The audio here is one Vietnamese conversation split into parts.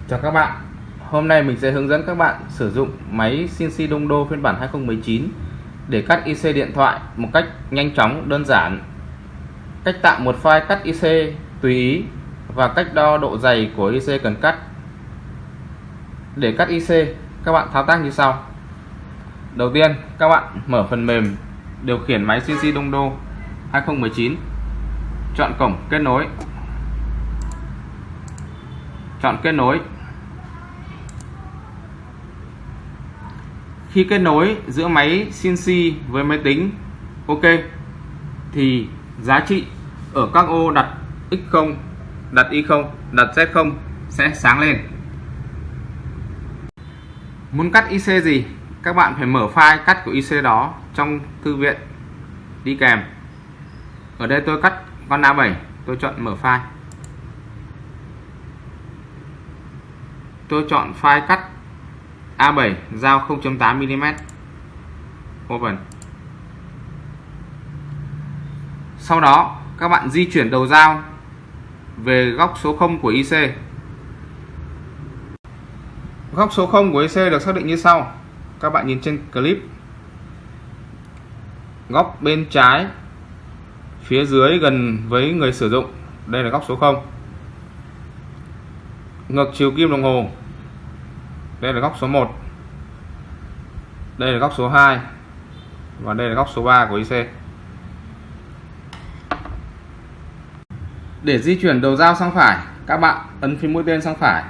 Chào các bạn, hôm nay mình sẽ hướng dẫn các bạn sử dụng máy CNC Dongdo phiên bản 2019 để cắt IC điện thoại một cách nhanh chóng, đơn giản. Cách tạo một file cắt IC tùy ý và cách đo độ dày của IC cần cắt. Để cắt IC, các bạn thao tác như sau. Đầu tiên, các bạn mở phần mềm điều khiển máy CNC Dongdo 2019, chọn cổng kết nối. Chọn kết nối. Khi kết nối giữa máy CNC với máy tính OK thì giá trị ở các ô đặt X0, đặt Y0, đặt Z0 sẽ sáng lên. Muốn cắt IC gì, các bạn phải mở file cắt của IC đó trong thư viện đi kèm. Ở đây tôi cắt con A7, tôi chọn mở file. Tôi chọn file cắt A7 dao 0.8mm. Open. Sau đó các bạn di chuyển đầu dao về góc số 0 của IC. Góc số 0 của IC được xác định như sau. Các bạn nhìn trên clip. Góc bên trái phía dưới gần với người sử dụng, đây là góc số 0. Ngược chiều kim đồng hồ, đây là góc số 1. Đây là góc số 2. Và đây là góc số 3 của IC. Để di chuyển đầu dao sang phải, các bạn ấn phím mũi tên sang phải.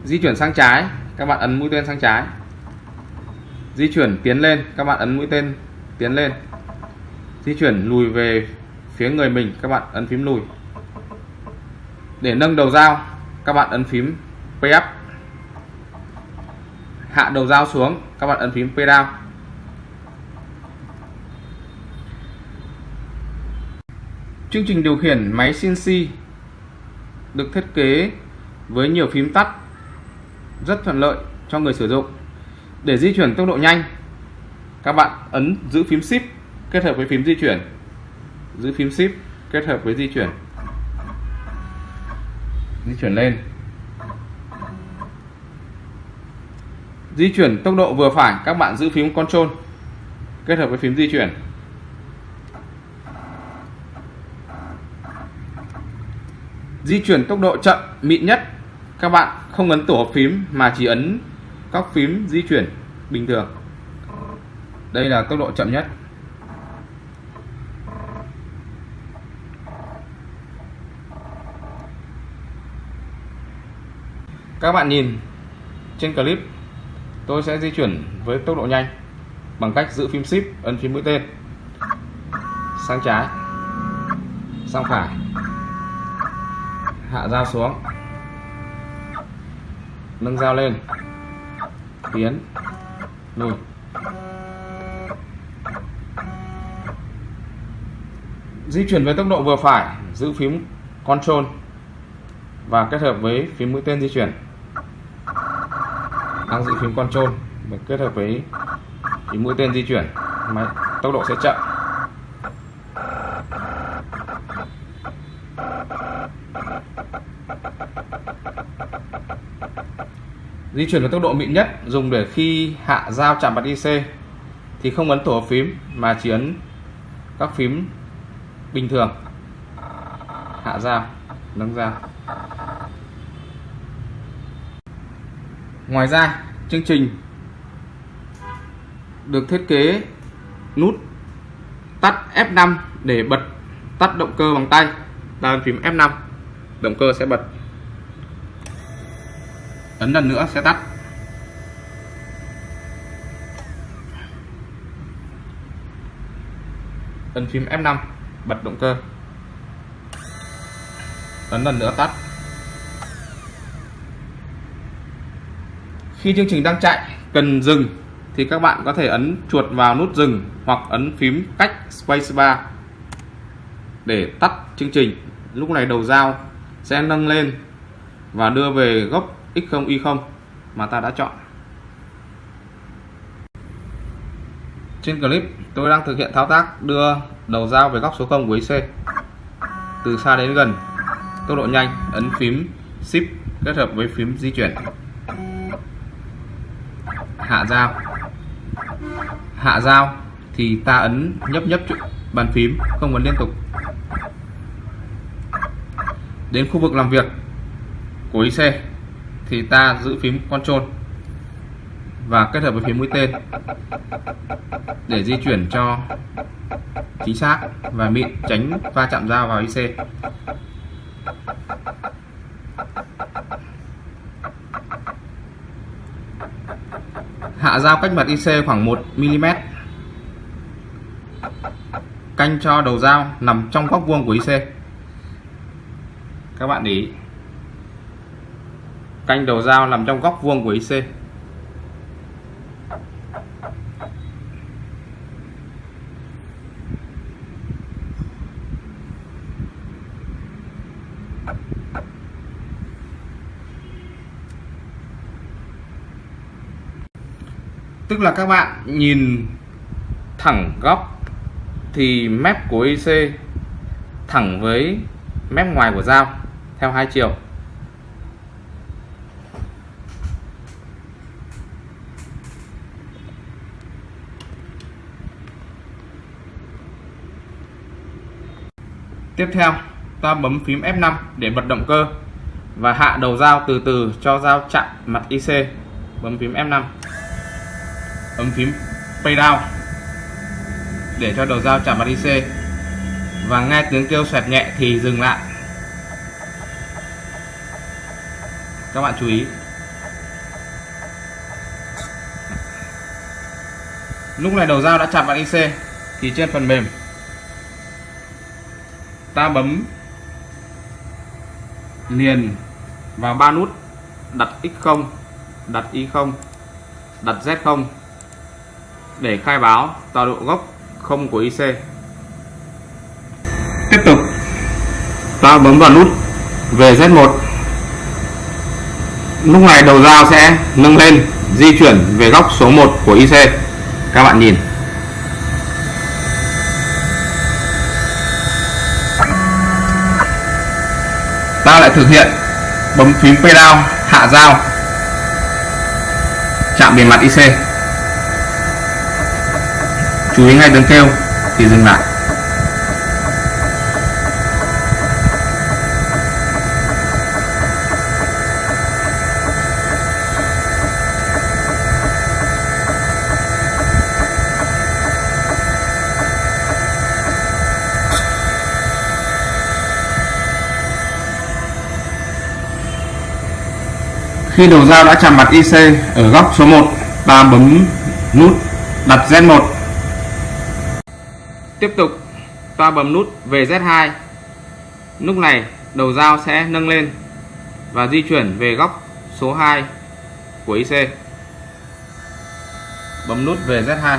Di chuyển sang trái, các bạn ấn mũi tên sang trái. Di chuyển tiến lên, các bạn ấn mũi tên tiến lên. Di chuyển lùi về phía người mình, các bạn ấn phím lùi. Để nâng đầu dao, các bạn ấn phím P up. Hạ đầu dao xuống, các bạn ấn phím P down. Chương trình điều khiển máy CNC được thiết kế với nhiều phím tắt rất thuận lợi cho người sử dụng. Để di chuyển tốc độ nhanh, các bạn ấn giữ phím Shift kết hợp với phím di chuyển. Giữ phím Shift kết hợp với di chuyển. Di chuyển lên. Di chuyển tốc độ vừa phải, các bạn giữ phím Control kết hợp với phím di chuyển. Di chuyển tốc độ chậm mịn nhất, các bạn không ấn tổ hợp phím mà chỉ ấn các phím di chuyển bình thường. Đây là tốc độ chậm nhất. Các bạn nhìn trên clip, tôi sẽ di chuyển với tốc độ nhanh bằng cách giữ phím Shift, ấn phím mũi tên sang trái, sang phải, hạ dao xuống, nâng dao lên, tiến, lùi. Di chuyển với tốc độ vừa phải, giữ phím Control và kết hợp với phím mũi tên di chuyển. Đang giữ phím Control và kết hợp với phím mũi tên di chuyển, máy tốc độ sẽ chậm. Di chuyển với tốc độ mịn nhất dùng để khi hạ dao chạm vào IC thì không ấn tổ hợp phím mà chỉ ấn các phím bình thường. Hạ dao, nâng dao. Ngoài ra, chương trình được thiết kế nút tắt F5 để bật tắt động cơ bằng tay. Ta ấn phím F5, động cơ sẽ bật. Ấn lần nữa sẽ tắt. Ấn phím F5, bật động cơ. Ấn lần nữa tắt. Khi chương trình đang chạy, cần dừng thì các bạn có thể ấn chuột vào nút dừng hoặc ấn phím cách spacebar để tắt chương trình. Lúc này đầu dao sẽ nâng lên và đưa về góc X0, Y0 mà ta đã chọn. Trên clip tôi đang thực hiện thao tác đưa đầu dao về góc số 0 của IC từ xa đến gần, tốc độ nhanh, ấn phím Shift kết hợp với phím di chuyển. Hạ dao thì ta ấn nhấp bàn phím, không ấn liên tục. Đến khu vực làm việc của IC thì ta giữ phím Ctrl và kết hợp với phím mũi tên để di chuyển cho chính xác và mịn, tránh va chạm dao vào IC. Hạ dao cách mặt IC khoảng 1 mm. Canh cho đầu dao nằm trong góc vuông của IC. Các bạn để ý, canh đầu dao nằm trong góc vuông của IC. Tức là các bạn nhìn thẳng góc thì mép của IC thẳng với mép ngoài của dao theo hai chiều. Tiếp theo, ta bấm phím F5 để bật động cơ và hạ đầu dao từ từ cho dao chạm mặt IC. Bấm phím F5. Bấm phím Pay Down để cho đầu dao chạm mặt IC và nghe tiếng kêu xoẹt nhẹ thì dừng lại. Các bạn chú ý, lúc này đầu dao đã chạm mặt IC thì trên phần mềm ta bấm liền vào ba nút đặt X0, đặt Y0, đặt Z0 để khai báo tọa độ gốc không của IC. Tiếp tục, ta bấm vào nút VZ1. Lúc này đầu dao sẽ nâng lên, di chuyển về góc số 1 của IC. Các bạn nhìn. Ta lại thực hiện bấm phím Pay Down hạ dao chạm bề mặt IC. Chú ý ngay tiếng kêu thì dừng lại. Khi đầu dao đã chạm mặt IC ở góc số 1, ta bấm nút đặt Z1. Tiếp tục, ta bấm nút VZ2. Lúc này đầu dao sẽ nâng lên và di chuyển về góc số 2 của IC. Bấm nút VZ2.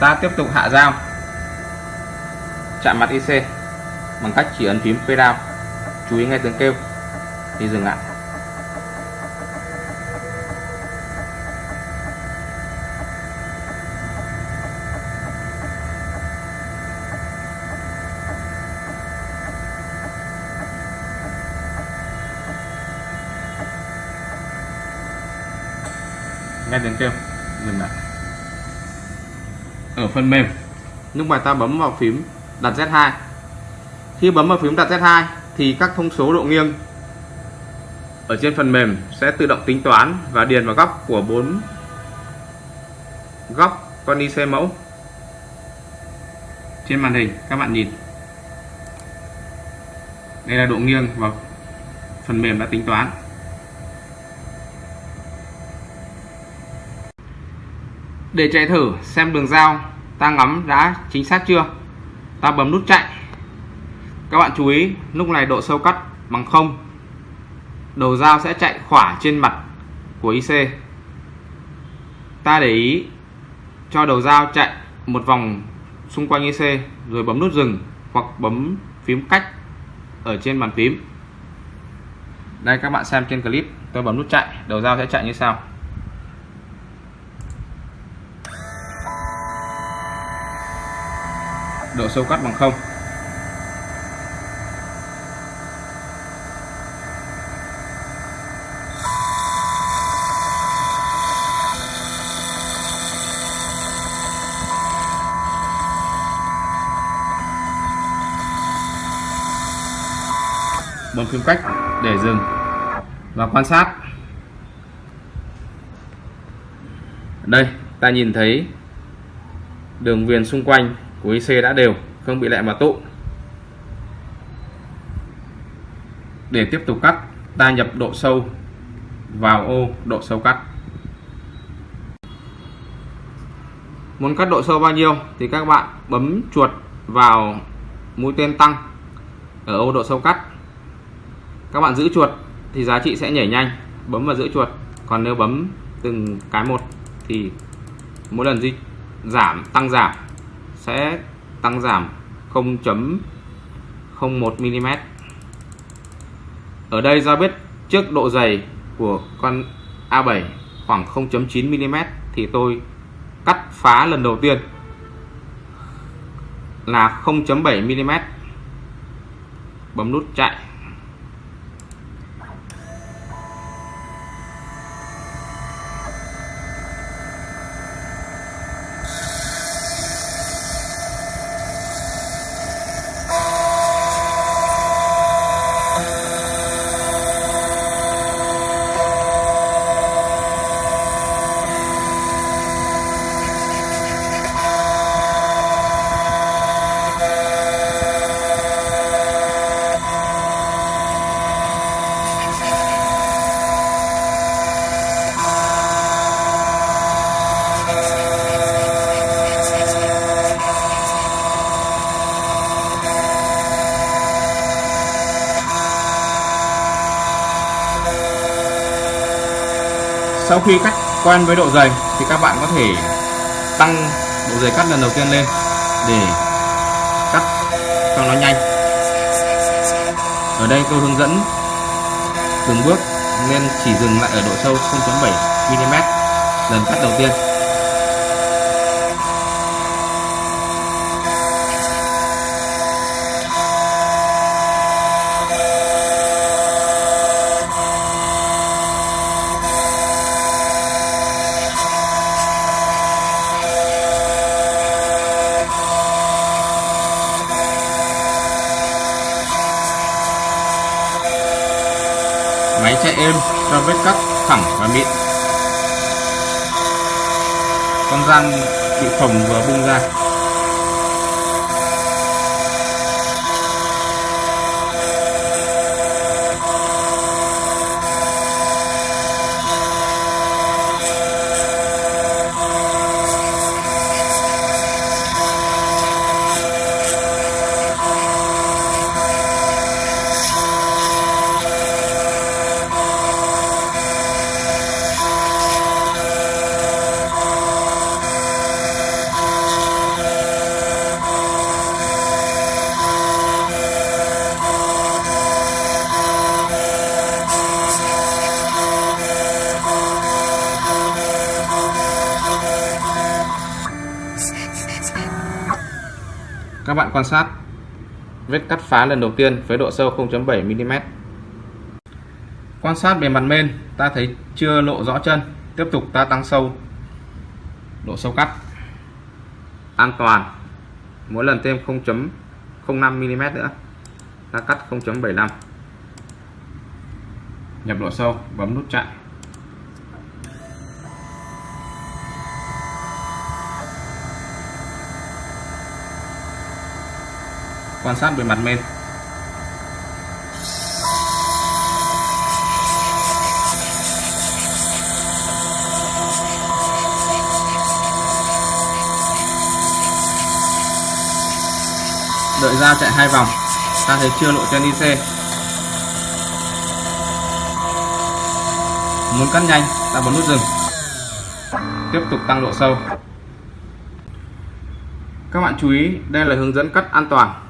Ta tiếp tục hạ dao chạm mặt IC bằng cách chỉ ấn phím Pay Down. Chú ý nghe tiếng kêu thì dừng lại. Nghe tiếng kêu dừng lại. Ở phần mềm, lúc này ta bấm vào phím đặt Z2. Khi bấm vào phím đặt Z2 thì các thông số độ nghiêng ở trên phần mềm sẽ tự động tính toán và điền vào góc của 4 góc con IC mẫu trên màn hình. Các bạn nhìn, đây là độ nghiêng và phần mềm đã tính toán. Để chạy thử xem đường dao ta ngắm đã chính xác chưa, ta bấm nút chạy. Các bạn chú ý, lúc này độ sâu cắt bằng 0. Đầu dao sẽ chạy khỏa trên mặt của IC. Ta để ý cho đầu dao chạy một vòng xung quanh IC rồi bấm nút dừng hoặc bấm phím cách ở trên bàn phím. Đây, các bạn xem trên clip, tôi bấm nút chạy, đầu dao sẽ chạy như sau. Độ sâu cắt bằng 0. bấm phím cách để dừng và quan sát. Đây, ta nhìn thấy đường viền xung quanh của IC đã đều, không bị lẹ mà tụ. Để tiếp tục cắt, ta nhập độ sâu vào ô độ sâu cắt. Muốn cắt độ sâu bao nhiêu thì các bạn bấm chuột vào mũi tên tăng ở ô độ sâu cắt. Các bạn giữ chuột thì giá trị sẽ nhảy nhanh, bấm và giữ chuột. Còn nếu bấm từng cái một thì mỗi lần tăng giảm sẽ tăng giảm 0.01 mm. Ở đây do biết trước độ dày của con A7 khoảng 0.9 mm thì tôi cắt phá lần đầu tiên là 0.7 mm. Bấm nút chạy. Sau khi cắt quen với độ dày thì các bạn có thể tăng độ dày cắt lần đầu tiên lên để cắt cho nó nhanh. Ở đây tôi hướng dẫn từng bước nên chỉ dừng lại ở độ sâu 0.7 mm lần cắt đầu tiên. Máy chạy êm cho vết cắt thẳng và mịn. Con gian bị phồng vừa bung ra. Các bạn quan sát vết cắt phá lần đầu tiên với độ sâu 0.7 mm. Quan sát bề mặt men, ta thấy chưa lộ rõ chân. Tiếp tục ta tăng sâu độ sâu cắt. An toàn. Mỗi lần thêm 0.05 mm nữa. Ta cắt 0.75. Nhập độ sâu, bấm nút chạy. Quan sát bề mặt men. Đợi ra chạy 2 vòng, ta thấy chưa lộ chân IC. Muốn cắt nhanh, ta bấm nút dừng. Tiếp tục tăng độ sâu. Các bạn chú ý, đây là hướng dẫn cắt an toàn.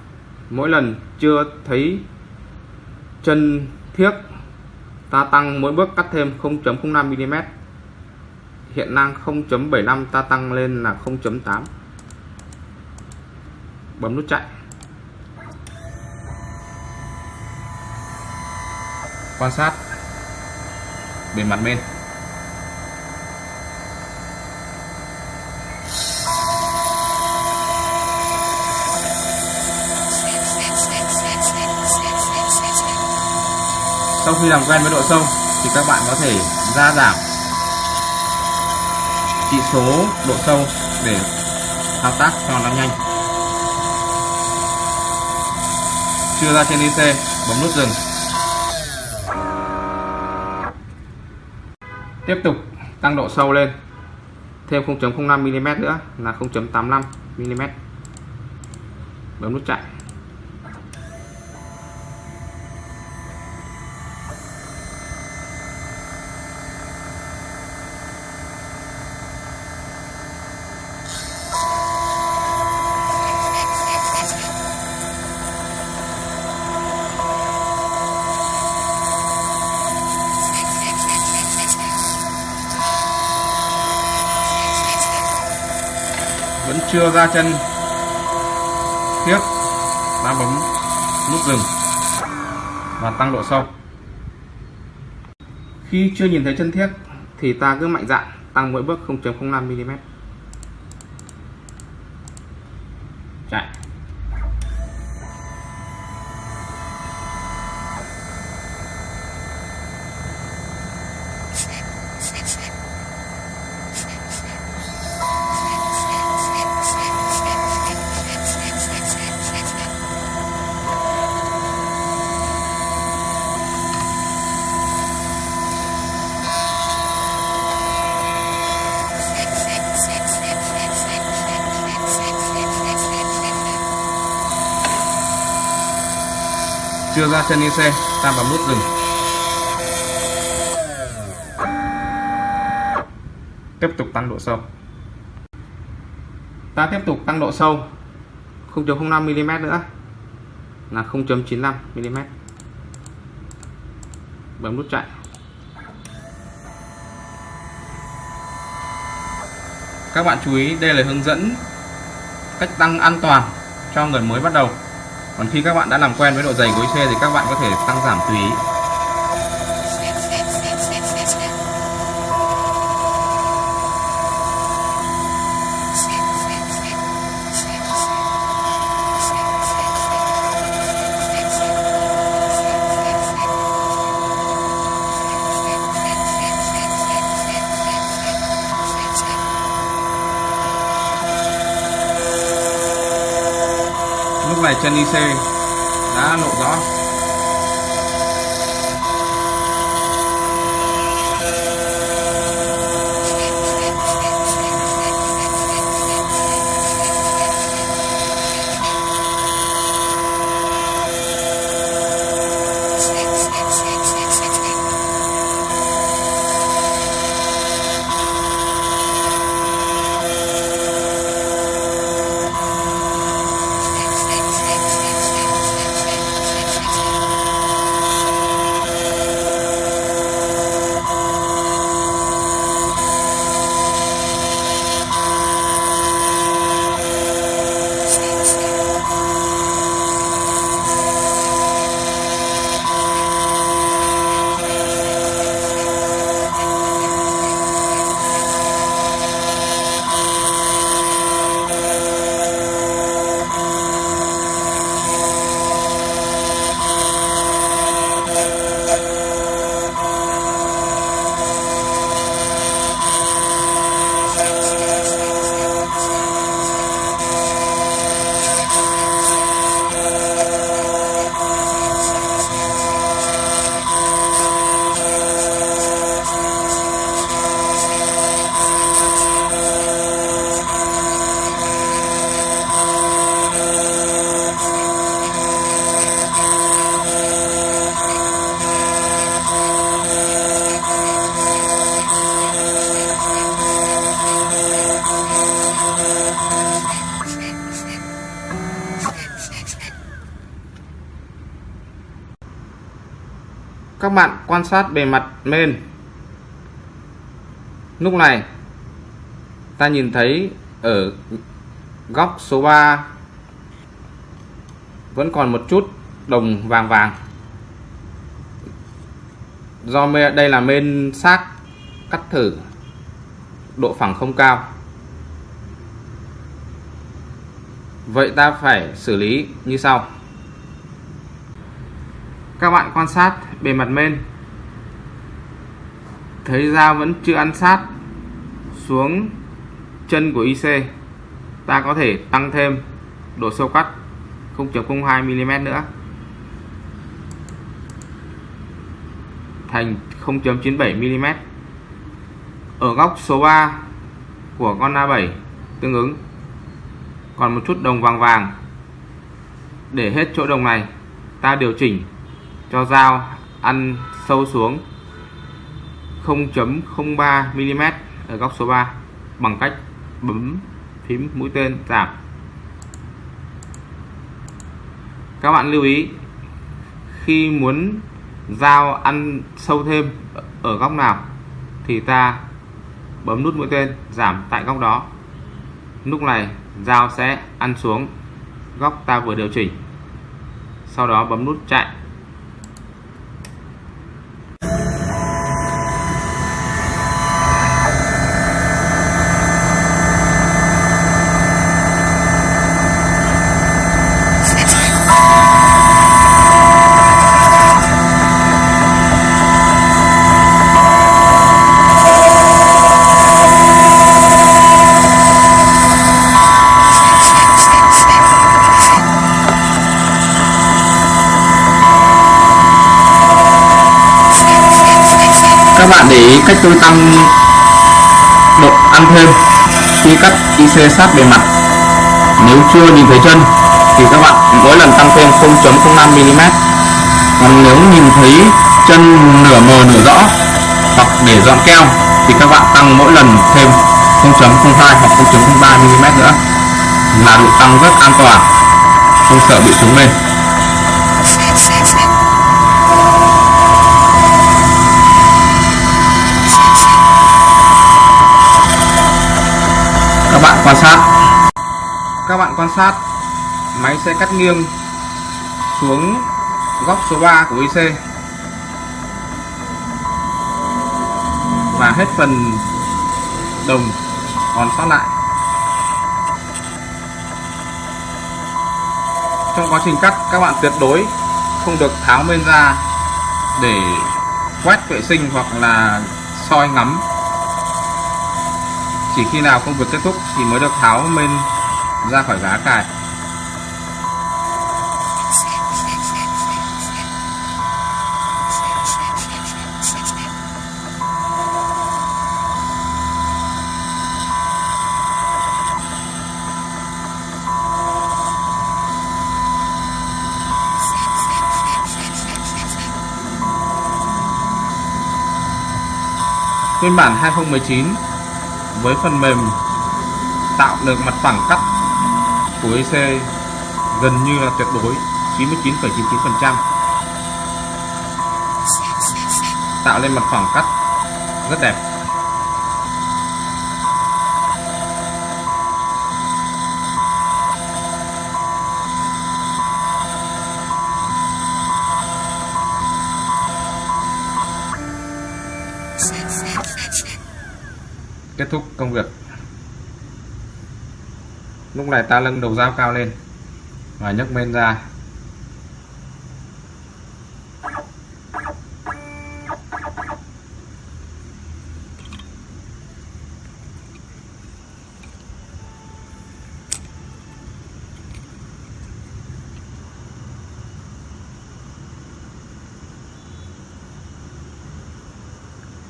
Mỗi lần chưa thấy chân thiếc, ta tăng mỗi bước cắt thêm 0.05 mm. Hiện đang 0.75, ta tăng lên là 0.8. Bấm nút chạy. Quan sát bề mặt men. Sau khi làm quen với độ sâu thì các bạn có thể gia giảm chỉ số độ sâu để thao tác cho nó nhanh. Chưa ra trên IC, bấm nút dừng. Tiếp tục tăng độ sâu lên thêm 0.05 mm nữa là 0.85 mm. Bấm nút chạy. Vẫn chưa ra chân tiếp, ta bấm nút dừng và tăng độ sâu. Khi chưa nhìn thấy chân thiết thì ta cứ mạnh dạn tăng mỗi bước 0.05 mm. Chạy. Chưa ra chân IC, ta bấm nút dừng. Tiếp tục tăng độ sâu. Ta tiếp tục tăng độ sâu 0.05 mm nữa là 0.95 mm. Bấm nút chạy. Các bạn chú ý, đây là hướng dẫn cách tăng an toàn cho người mới bắt đầu. Còn khi các bạn đã làm quen với độ dày của IC thì các bạn có thể tăng giảm tùy ý. Lúc này chân IC đã lộ rõ. Các bạn quan sát bề mặt main. Lúc này ta nhìn thấy ở góc số 3 vẫn còn một chút đồng vàng vàng. Do đây là main xác cắt thử, độ phẳng không cao. Vậy ta phải xử lý như sau. Các bạn quan sát bề mặt main, thấy dao vẫn chưa ăn sát xuống chân của IC. Ta có thể tăng thêm độ sâu cắt 0.02 mm nữa thành 0.97 mm ở góc số 3 của con A7 tương ứng. Còn một chút đồng vàng vàng. Để hết chỗ đồng này, ta điều chỉnh cho dao ăn sâu xuống 0.03 mm ở góc số 3 bằng cách bấm phím mũi tên giảm. Các bạn lưu ý, khi muốn dao ăn sâu thêm ở góc nào thì ta bấm nút mũi tên giảm tại góc đó. Lúc này dao sẽ ăn xuống góc ta vừa điều chỉnh. Sau đó bấm nút chạy. Các bạn để ý cách tôi tăng độ ăn thêm khi cắt IC sát bề mặt. Nếu chưa nhìn thấy chân thì các bạn mỗi lần tăng thêm 0.05 mm. Còn nếu nhìn thấy chân nửa mờ nửa rõ hoặc để dọn keo thì các bạn tăng mỗi lần thêm 0.02 hoặc 0.03 mm nữa, là độ tăng rất an toàn, không sợ bị trúng lên. Các bạn quan sát máy sẽ cắt nghiêng xuống góc số 3 của IC và hết phần đồng còn sót lại. Trong quá trình cắt, các bạn tuyệt đối không được tháo main ra để quét vệ sinh hoặc là soi ngắm. Chỉ khi nào công việc kết thúc thì mới được tháo main ra khỏi giá cài. Phiên bản 2019 với phần mềm tạo được mặt phẳng cắt của IC gần như là tuyệt đối 99,99%, tạo lên mặt phẳng cắt rất đẹp. Kết thúc công việc. Lúc này ta nâng đầu dao cao lên và nhấc main ra.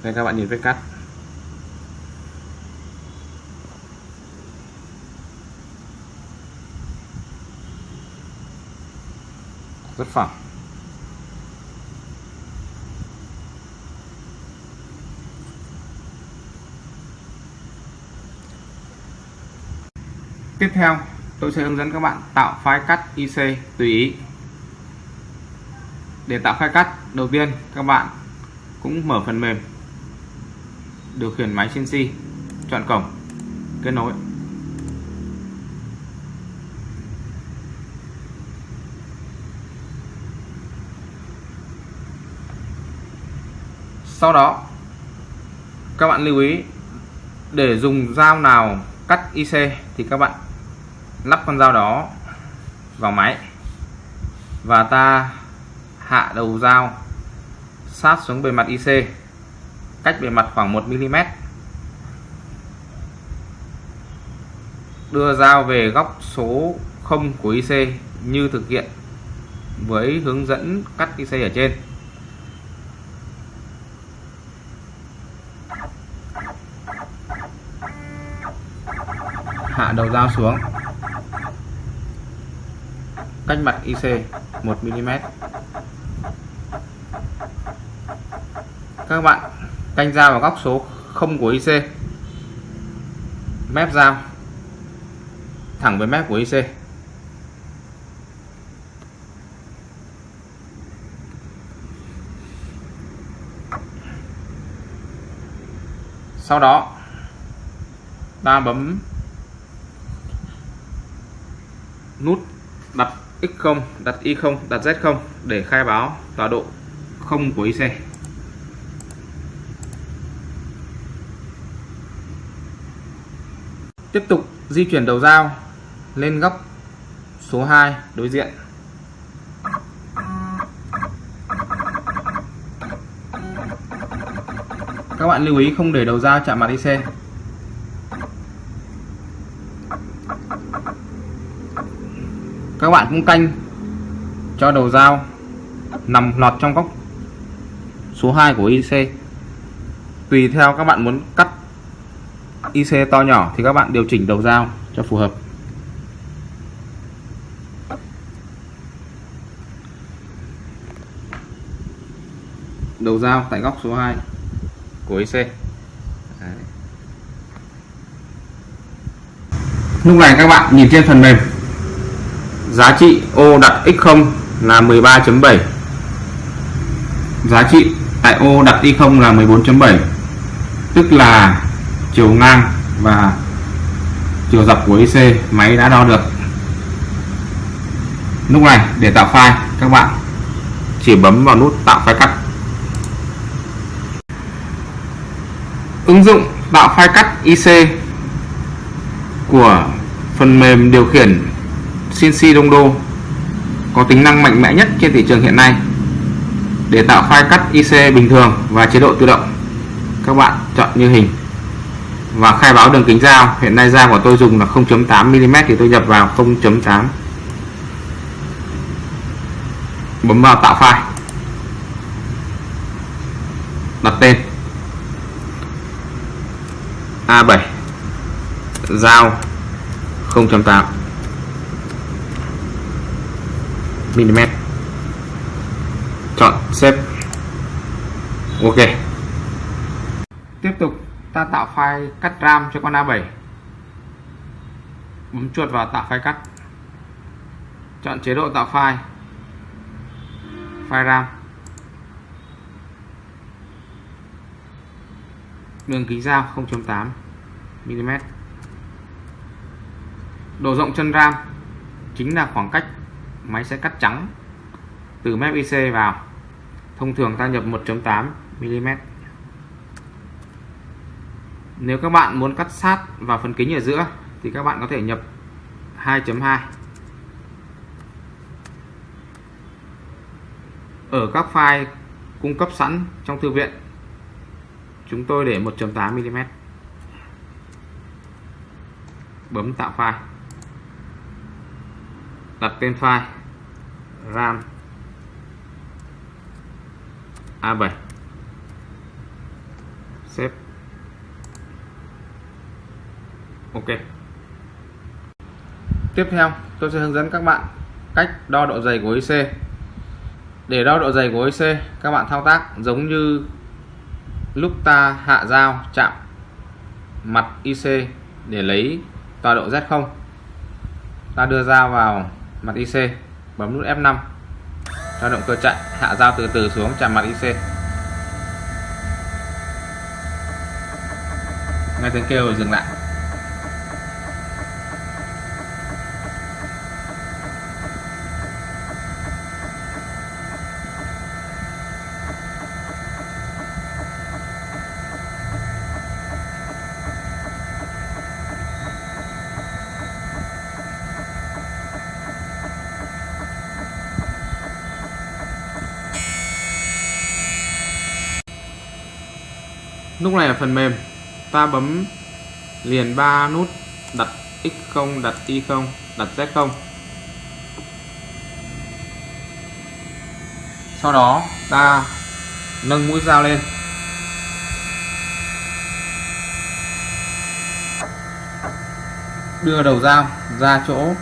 Đây các bạn nhìn vết cắt. Rất phẳng. Tiếp theo, tôi sẽ hướng dẫn các bạn tạo file cắt IC tùy ý. Để tạo file cắt, đầu tiên các bạn cũng mở phần mềm điều khiển máy CNC, chọn cổng, kết nối. Sau đó các bạn lưu ý, để dùng dao nào cắt IC thì các bạn lắp con dao đó vào máy và ta hạ đầu dao sát xuống bề mặt IC, cách bề mặt khoảng 1 mm. Đưa dao về góc số 0 của IC như thực hiện với hướng dẫn cắt IC ở trên. Hạ đầu dao xuống cách mặt IC 1 mm. Các bạn canh dao vào góc số 0 của IC, mép dao thẳng với mép của IC. Sau đó ta bấm nút đặt X0, đặt Y0, đặt Z0 để khai báo tọa độ 0 của IC. Tiếp tục di chuyển đầu dao lên góc số 2 đối diện. Các bạn lưu ý không để đầu dao chạm mặt IC. Các bạn cũng canh cho đầu dao nằm lọt trong góc số 2 của IC. Tùy theo các bạn muốn cắt IC to nhỏ thì các bạn điều chỉnh đầu dao cho phù hợp. Đầu dao tại góc số 2 của IC. Đấy. Lúc này các bạn nhìn trên phần mềm, giá trị ô đặt X0 là 13.7, giá trị tại ô đặt Y0 là 14.7, tức là chiều ngang và chiều dọc của IC máy đã đo được. Lúc này để tạo file, các bạn chỉ bấm vào nút tạo file cắt. Ứng dụng tạo file cắt IC của phần mềm điều khiển CNC Dongdo có tính năng mạnh mẽ nhất trên thị trường hiện nay. Để tạo file cắt IC bình thường và chế độ tự động, các bạn chọn như hình và khai báo đường kính dao. Hiện nay dao của tôi dùng là 0.8 mm thì tôi nhập vào 0.8, bấm vào tạo file, đặt tên A7, dao 0.8 mm, chọn xếp. Ok. Tiếp tục ta tạo file cắt ram cho con A7. Bấm chuột vào tạo file cắt, chọn chế độ tạo file, file ram, đường kính dao 0.8 mm. Độ rộng chân ram chính là khoảng cách máy sẽ cắt trắng từ mép IC vào. Thông thường ta nhập 1.8 mm. Nếu các bạn muốn cắt sát vào phần kính ở giữa thì các bạn có thể nhập 2.2. Ở các file cung cấp sẵn trong thư viện, chúng tôi để 1.8 mm. Bấm tạo file, đặt tên file ram A7, xếp. Ok. Tiếp theo tôi sẽ hướng dẫn các bạn cách đo độ dày của IC. Để đo độ dày của IC, các bạn thao tác giống như lúc ta hạ dao chạm mặt IC để lấy tọa độ Z0. Ta đưa dao vào mặt IC, bấm nút F5, cho động cơ chạy, hạ dao từ từ xuống chạm mặt IC. Nghe tiếng kêu rồi dừng lại. Lúc này ở phần mềm ta bấm liền 3 nút đặt X0, đặt Y0, đặt Z0. Sau đó ta nâng mũi dao lên, đưa đầu dao ra chỗ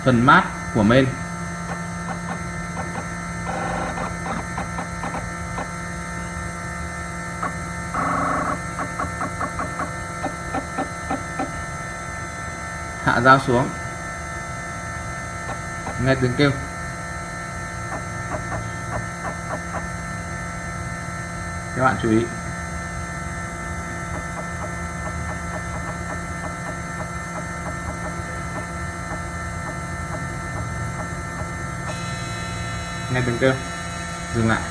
phần mát của main. Hạ dao xuống, nghe tiếng kêu. Các bạn chú ý. Nghe tiếng kêu, dừng lại.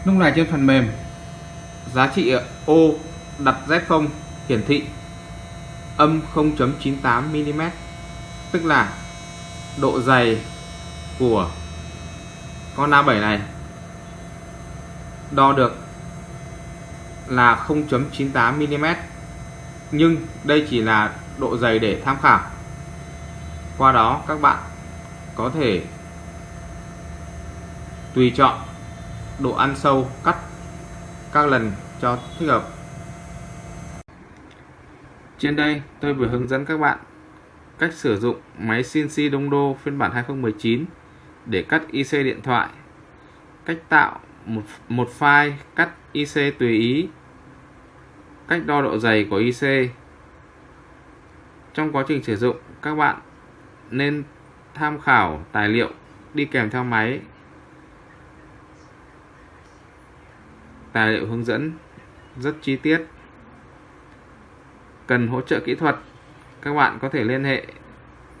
Lúc này trên phần mềm, giá trị ô đặt Z0 hiển thị âm 0.98 mm, tức là độ dày của con A7 này đo được là 0.98 mm, nhưng đây chỉ là độ dày để tham khảo. Qua đó các bạn có thể tùy chọn độ ăn sâu cắt các lần cho thích hợp. Trên đây tôi vừa hướng dẫn các bạn cách sử dụng máy CNC Đông Đô phiên bản 2019 để cắt IC điện thoại, cách tạo một file cắt IC tùy ý, cách đo độ dày của IC. Trong quá trình sử dụng, các bạn nên tham khảo tài liệu đi kèm theo máy, tài liệu hướng dẫn rất chi tiết. Cần hỗ trợ kỹ thuật, các bạn có thể liên hệ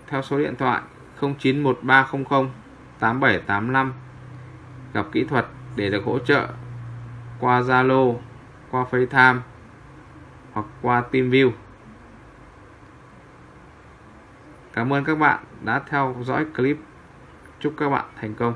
theo số điện thoại 091300 8785 gặp kỹ thuật để được hỗ trợ qua Zalo, qua FaceTime hoặc qua TeamView. Cảm ơn các bạn đã theo dõi clip. Chúc các bạn thành công.